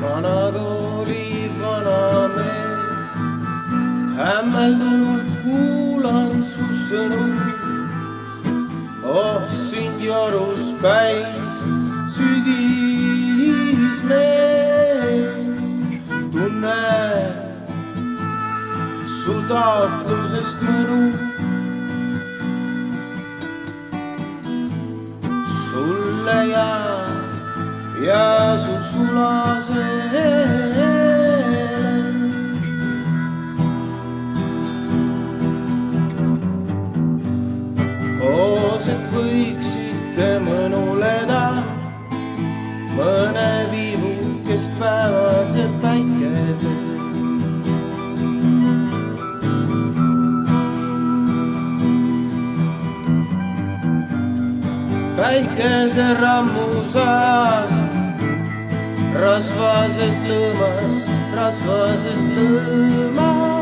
Vanakooli vanamees, hämmeldunult kuulan su sõnu. Oh, sind jorus päis sügismees, tunnen su taotlusest mõnu. Sulle ja su sulasele koos, et võiksite mõnuleda mõne viivu keskpäevase päikese. Päikese rammusas rasvases lõõmas, rasvases lõõmas.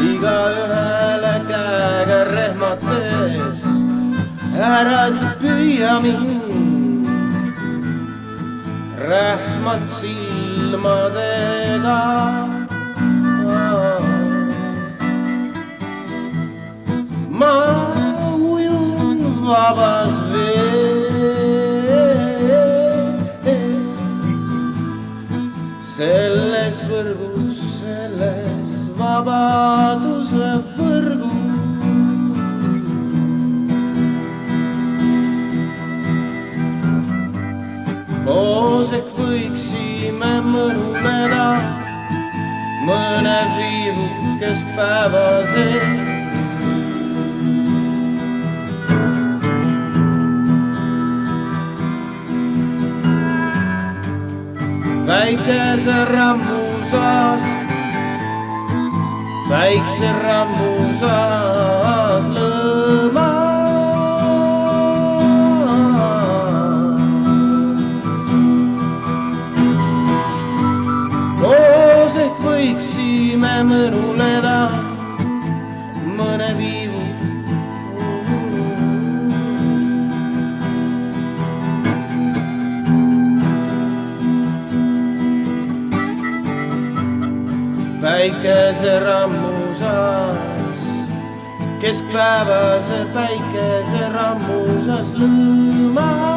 Igaühele käega rehmates, ära sa püüa mind, rähmad silmadega. Ma ujun vabas vees, selles võrgus, selles vabaduse võrgus. Koos ehk võiksime mõnuleda mõne viivu keskpäevase. Päikese rammusas, väikse rammusas lõõmas. Koos ehk võiksime mõnuleda mõne viivu. Päikese rammusas, keskpäevase päikese rammusas lõõmas.